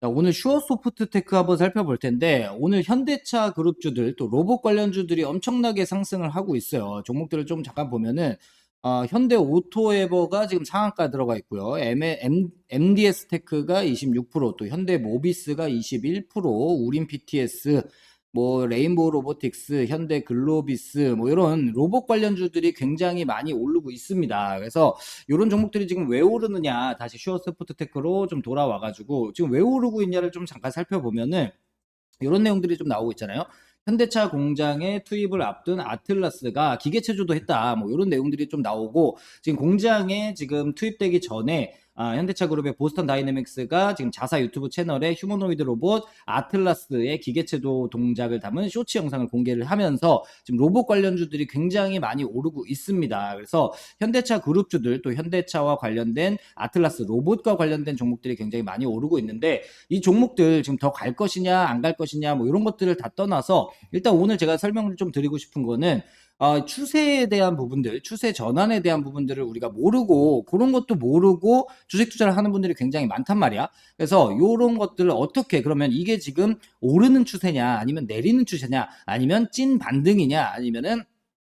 자, 오늘 슈어소프트테크 한번 살펴볼 텐데 오늘 현대차 그룹주들 또 로봇 관련주들이 엄청나게 상승을 하고 있어요. 종목들을 좀 잠깐 보면은 현대 오토에버가 지금 상한가 들어가 있고요. MDS 테크가 26%, 또 현대 모비스가 21%, 우린 PTS, 뭐 레인보우 로보틱스, 현대 글로비스, 뭐 이런 로봇 관련주들이 굉장히 많이 오르고 있습니다. 그래서 이런 종목들이 지금 왜 오르느냐, 다시 슈어스포트테크로 좀 돌아와가지고 지금 왜 오르고 있냐를 좀 잠깐 살펴보면은 이런 내용들이 좀 나오고 있잖아요. 현대차 공장에 투입을 앞둔 아틀라스가 기계체조도 했다, 뭐 이런 내용들이 좀 나오고, 지금 공장에 지금 투입되기 전에 현대차 그룹의 보스턴 다이내믹스가 지금 자사 유튜브 채널에 휴머노이드 로봇 아틀라스의 기계체조 동작을 담은 쇼츠 영상을 공개를 하면서 지금 로봇 관련주들이 굉장히 많이 오르고 있습니다. 그래서 현대차 그룹주들, 또 현대차와 관련된 아틀라스 로봇과 관련된 종목들이 굉장히 많이 오르고 있는데, 이 종목들 지금 더 갈 것이냐 안 갈 것이냐 뭐 이런 것들을 다 떠나서 일단 오늘 제가 설명을 좀 드리고 싶은 거는 추세에 대한 부분들, 추세 전환에 대한 부분들을 우리가 모르고, 그런 것도 모르고 주식 투자를 하는 분들이 굉장히 많단 말이야. 그래서 이런 것들을 어떻게, 그러면 이게 지금 오르는 추세냐 아니면 내리는 추세냐 아니면 찐 반등이냐 아니면은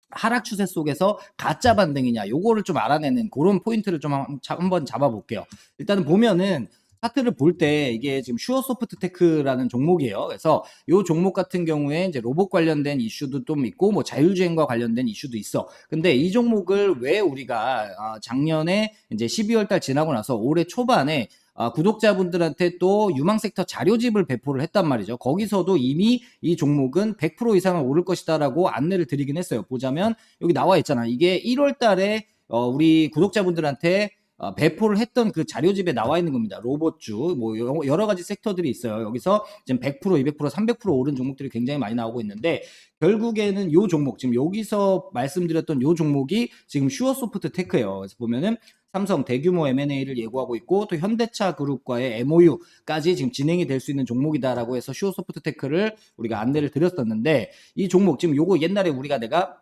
하락 추세 속에서 가짜 반등이냐, 요거를 좀 알아내는 그런 포인트를 좀 한번 잡아볼게요. 일단은 보면은 차트를 볼 때 이게 지금 슈어소프트테크라는 종목이에요. 그래서 이 종목 같은 경우에 이제 로봇 관련된 이슈도 좀 있고, 뭐 자율주행과 관련된 이슈도 있어. 근데 이 종목을 왜 우리가 작년에 이제 12월 달 지나고 나서 올해 초반에 구독자분들한테 또 유망섹터 자료집을 배포를 했단 말이죠. 거기서도 이미 이 종목은 100% 이상은 오를 것이다라고 안내를 드리긴 했어요. 보자면 여기 나와 있잖아. 이게 1월 달에 우리 구독자분들한테 배포를 했던 그 자료집에 나와 있는 겁니다. 로봇주, 뭐 여러 가지 섹터들이 있어요. 여기서 지금 100%, 200%, 300% 오른 종목들이 굉장히 많이 나오고 있는데, 결국에는 요 종목, 지금 여기서 말씀드렸던 요 종목이 지금 슈어소프트 테크예요. 그래서 보면은 삼성 대규모 M&A를 예고하고 있고, 또 현대차 그룹과의 MOU까지 지금 진행이 될 수 있는 종목이다라고 해서 슈어소프트 테크를 우리가 안내를 드렸었는데, 이 종목 지금 요거 옛날에 내가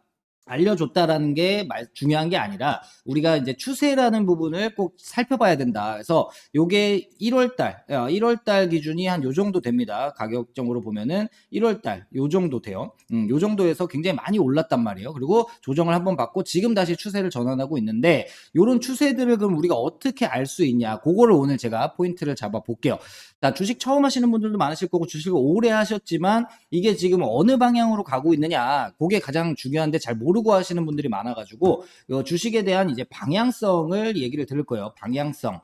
알려줬다라는 게 중요한 게 아니라 우리가 이제 추세라는 부분을 꼭 살펴봐야 된다. 그래서 요게 1월 달 기준이 한 요 정도 됩니다. 가격적으로 보면은 1월 달요 정도 돼요. 요 정도에서 굉장히 많이 올랐단 말이에요. 그리고 조정을 한번 받고 지금 다시 추세를 전환하고 있는데, 요런 추세들을 그럼 우리가 어떻게 알 수 있냐, 그거를 오늘 제가 포인트를 잡아 볼게요. 자, 주식 처음 하시는 분들도 많으실 거고, 주식을 오래 하셨지만 이게 지금 어느 방향으로 가고 있느냐, 그게 가장 중요한데 잘 모르고 하시는 분들이 많아가지고 주식에 대한 이제 방향성을 얘기를 들을 거예요. 방향성.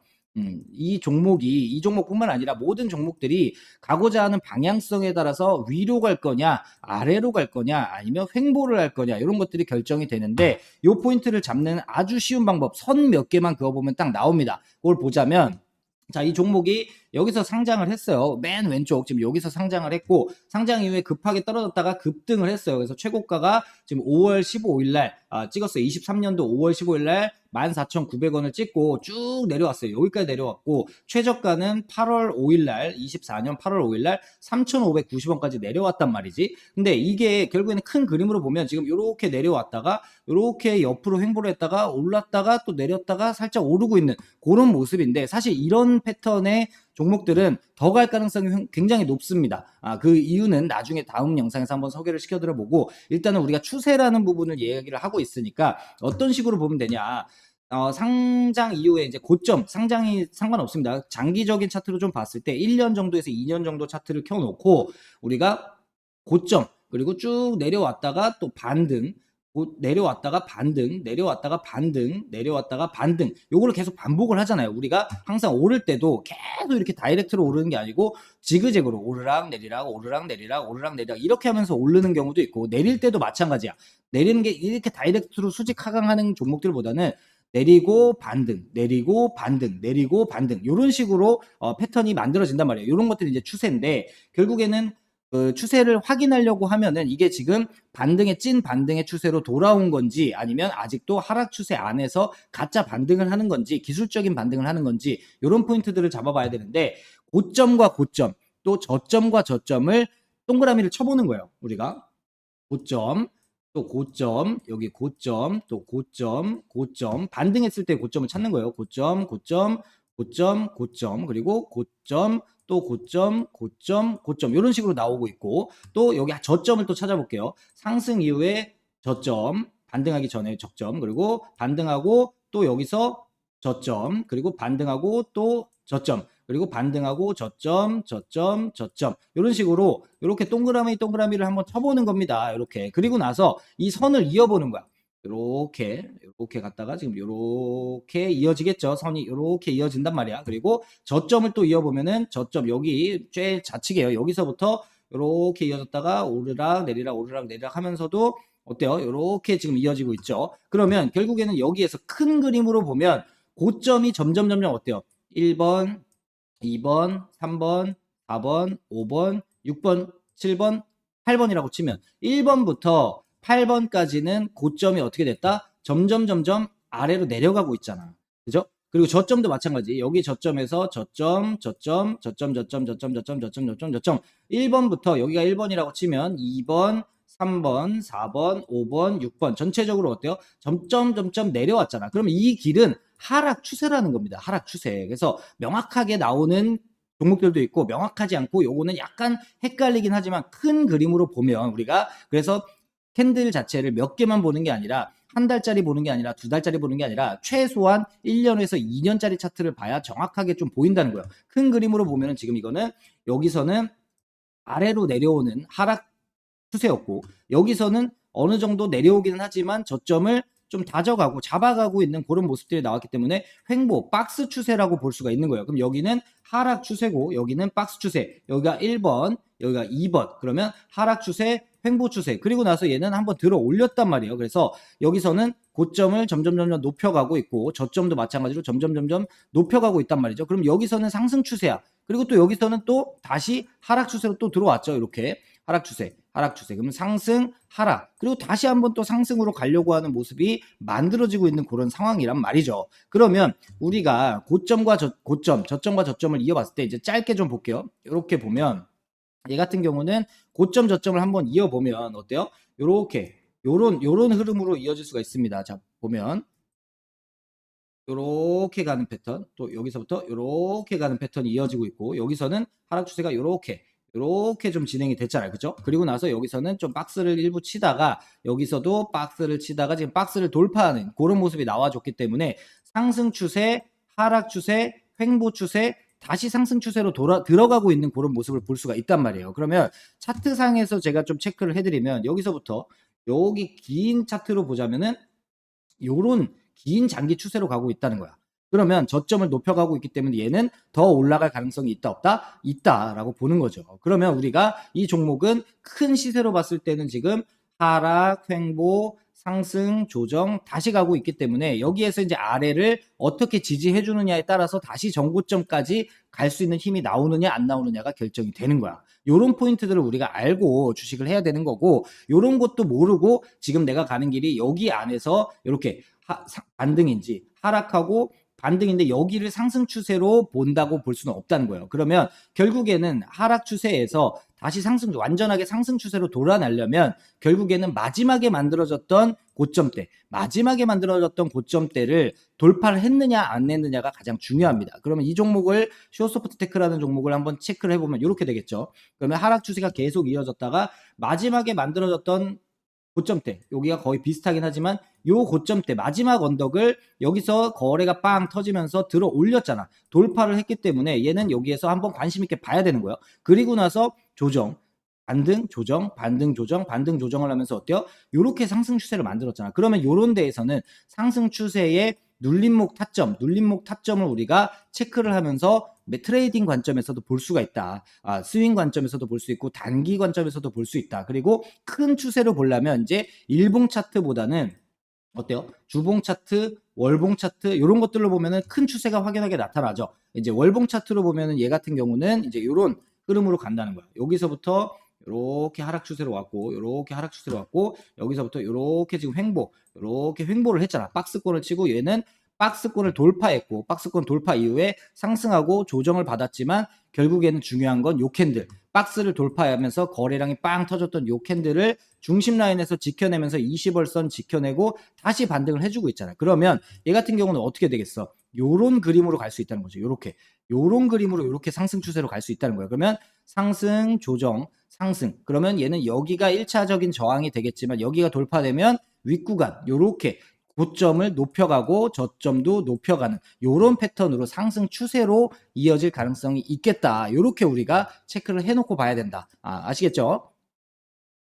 이 종목뿐만 아니라 모든 종목들이 가고자 하는 방향성에 따라서 위로 갈 거냐, 아래로 갈 거냐, 아니면 횡보를 할 거냐, 이런 것들이 결정이 되는데, 이 포인트를 잡는 아주 쉬운 방법, 선 몇 개만 그어보면 딱 나옵니다. 그걸 보자면, 자, 이 종목이 여기서 상장을 했어요. 맨 왼쪽 지금 여기서 상장을 했고, 상장 이후에 급하게 떨어졌다가 급등을 했어요. 그래서 최고가가 지금 5월 15일 날 찍었어요. 23년도 5월 15일 날 14,900원을 찍고 쭉 내려왔어요. 여기까지 내려왔고, 최저가는 8월 5일 날, 24년 8월 5일 날 3,590원까지 내려왔단 말이지. 근데 이게 결국에는 큰 그림으로 보면 지금 이렇게 내려왔다가 이렇게 옆으로 횡보를 했다가 올랐다가 또 내렸다가 살짝 오르고 있는 그런 모습인데, 사실 이런 패턴의 종목들은 더 갈 가능성이 굉장히 높습니다. 그 이유는 나중에 다음 영상에서 한번 소개를 시켜드려보고, 일단은 우리가 추세라는 부분을 얘기를 하고 있으니까 어떤 식으로 보면 되냐. 상장 이후에 이제 고점, 상장이 상관없습니다. 장기적인 차트로 좀 봤을 때 1년 정도에서 2년 정도 차트를 켜놓고, 우리가 고점, 그리고 쭉 내려왔다가 또 반등, 내려왔다가 반등, 내려왔다가 반등, 내려왔다가 반등, 요거를 계속 반복을 하잖아요. 우리가 항상 오를 때도 계속 이렇게 다이렉트로 오르는 게 아니고 지그재그로 오르락 내리락 오르락 내리락 오르락 내리락 이렇게 하면서 오르는 경우도 있고, 내릴 때도 마찬가지야. 내리는 게 이렇게 다이렉트로 수직 하강하는 종목들보다는 내리고 반등, 내리고 반등, 내리고 반등, 이런 식으로 패턴이 만들어진단 말이에요. 이런 것들이 이제 추세인데, 결국에는 그 추세를 확인하려고 하면은 이게 지금 찐 반등의 추세로 돌아온 건지, 아니면 아직도 하락 추세 안에서 가짜 반등을 하는 건지, 기술적인 반등을 하는 건지, 이런 포인트들을 잡아봐야 되는데, 고점과 고점, 또 저점과 저점을 동그라미를 쳐보는 거예요. 우리가 고점, 또 고점, 여기 고점, 또 고점, 고점, 반등했을 때 고점을 찾는 거예요. 고점, 고점, 고점, 고점, 그리고 고점, 또 고점, 고점, 고점 이런 식으로 나오고 있고 또 여기 저점을 또 찾아볼게요. 상승 이후에 저점, 반등하기 전에 저점, 그리고 반등하고 또 여기서 저점, 그리고 반등하고 또 저점, 그리고 반등하고 저점, 저점, 저점 이런 식으로 이렇게 동그라미를 한번 쳐보는 겁니다. 이렇게 그리고 나서 이 선을 이어보는 거야. 이렇게 갔다가 지금 이렇게 이어지겠죠. 선이 이렇게 이어진단 말이야. 그리고 저점을 또 이어보면은 저점 여기 제일 좌측이에요. 여기서부터 이렇게 이어졌다가 오르락 내리락 오르락 내리락 하면서도 어때요? 이렇게 지금 이어지고 있죠. 그러면 결국에는 여기에서 큰 그림으로 보면 고점이 점점 어때요? 1번, 2번, 3번, 4번, 5번, 6번, 7번, 8번이라고 치면 1번부터 8번까지는 고점이 어떻게 됐다? 점점 아래로 내려가고 있잖아. 그죠? 그리고 저점도 마찬가지. 여기 저점에서 저점 1번부터 여기가 1번이라고 치면 2번, 3번, 4번, 5번, 6번 전체적으로 어때요? 점점 내려왔잖아. 그러면 이 길은 하락 추세라는 겁니다. 하락 추세. 그래서 명확하게 나오는 종목들도 있고 명확하지 않고 요거는 약간 헷갈리긴 하지만 큰 그림으로 보면 우리가 그래서 캔들 자체를 몇 개만 보는 게 아니라 한 달짜리 보는 게 아니라 두 달짜리 보는 게 아니라 최소한 1년에서 2년짜리 차트를 봐야 정확하게 좀 보인다는 거예요. 큰 그림으로 보면은 지금 이거는 여기서는 아래로 내려오는 하락 추세였고 여기서는 어느 정도 내려오기는 하지만 저점을 좀 다져가고 잡아가고 있는 그런 모습들이 나왔기 때문에 횡보, 박스 추세라고 볼 수가 있는 거예요. 그럼 여기는 하락 추세고 여기는 박스 추세, 여기가 1번, 여기가 2번. 그러면 하락 추세, 횡보 추세. 그리고 나서 얘는 한번 들어 올렸단 말이에요. 그래서 여기서는 고점을 점점 높여가고 있고 저점도 마찬가지로 점점 높여가고 있단 말이죠. 그럼 여기서는 상승 추세야. 그리고 또 여기서는 또 다시 하락 추세로 또 들어왔죠. 이렇게 하락 추세. 그러면 상승, 하락, 그리고 다시 한번 또 상승으로 가려고 하는 모습이 만들어지고 있는 그런 상황이란 말이죠. 그러면 우리가 고점과 저점과 저점을 이어봤을 때 이제 짧게 좀 볼게요. 이렇게 보면 얘 같은 경우는 고점 저점을 한번 이어보면 어때요? 요렇게 요런 흐름으로 이어질 수가 있습니다. 자, 보면 요렇게 가는 패턴, 또 여기서부터 요렇게 가는 패턴이 이어지고 있고 여기서는 하락 추세가 요렇게 좀 진행이 됐잖아요. 그죠? 그리고 나서 여기서는 좀 박스를 일부 치다가 여기서도 박스를 치다가 지금 박스를 돌파하는 그런 모습이 나와줬기 때문에 상승 추세, 하락 추세, 횡보 추세, 다시 상승 추세로 들어가고 있는 그런 모습을 볼 수가 있단 말이에요. 그러면 차트상에서 제가 좀 체크를 해드리면 여기서부터 여기 긴 차트로 보자면은 요런 긴 장기 추세로 가고 있다는 거야. 그러면 저점을 높여가고 있기 때문에 얘는 더 올라갈 가능성이 있다 없다? 있다라고 보는 거죠. 그러면 우리가 이 종목은 큰 시세로 봤을 때는 지금 하락, 횡보, 상승, 조정 다시 가고 있기 때문에 여기에서 이제 아래를 어떻게 지지해 주느냐에 따라서 다시 정고점까지 갈 수 있는 힘이 나오느냐 안 나오느냐가 결정이 되는 거야. 요런 포인트들을 우리가 알고 주식을 해야 되는 거고 요런 것도 모르고 지금 내가 가는 길이 여기 안에서 이렇게 반등인지 하락하고 반등인데 여기를 상승 추세로 본다고 볼 수는 없다는 거예요. 그러면 결국에는 하락 추세에서 다시 완전하게 상승 추세로 돌아나려면 결국에는 마지막에 만들어졌던 고점대를 돌파를 했느냐 안 했느냐가 가장 중요합니다. 그러면 이 종목을 쇼소프트테크라는 종목을 한번 체크를 해보면 이렇게 되겠죠. 그러면 하락 추세가 계속 이어졌다가 마지막에 만들어졌던 고점대 여기가 거의 비슷하긴 하지만 요 고점대 마지막 언덕을 여기서 거래가 빵 터지면서 들어 올렸잖아. 돌파를 했기 때문에 얘는 여기에서 한번 관심 있게 봐야 되는 거예요. 그리고 나서 조정, 반등, 조정, 반등, 조정, 반등, 조정을 하면서 어때요? 요렇게 상승 추세를 만들었잖아. 그러면 요런 데에서는 상승 추세의 눌림목 타점을 우리가 체크를 하면서 트레이딩 관점에서도 볼 수가 있다. 스윙 관점에서도 볼 수 있고 단기 관점에서도 볼 수 있다. 그리고 큰 추세로 보려면 이제 일봉 차트보다는 어때요? 주봉 차트, 월봉 차트 이런 것들로 보면은 큰 추세가 확연하게 나타나죠. 이제 월봉 차트로 보면은 얘 같은 경우는 이제 이런 흐름으로 간다는 거야. 여기서부터 이렇게 하락 추세로 왔고, 이렇게 하락 추세로 왔고, 여기서부터 이렇게 지금 이렇게 횡보를 했잖아. 박스권을 치고 얘는 박스권을 돌파했고, 박스권 돌파 이후에 상승하고 조정을 받았지만 결국에는 중요한 건 요 캔들. 박스를 돌파하면서 거래량이 빵 터졌던 요 캔들을 중심 라인에서 지켜내면서 20월선 지켜내고 다시 반등을 해주고 있잖아요. 그러면 얘 같은 경우는 어떻게 되겠어? 요런 그림으로 갈 수 있다는 거죠. 요렇게. 요런 그림으로 요렇게 상승 추세로 갈 수 있다는 거예요. 그러면 상승, 조정, 상승. 그러면 얘는 여기가 1차적인 저항이 되겠지만 여기가 돌파되면 윗구간 요렇게 고점을 높여가고 저점도 높여가는 요런 패턴으로 상승 추세로 이어질 가능성이 있겠다. 요렇게 우리가 체크를 해놓고 봐야 된다. 아시겠죠?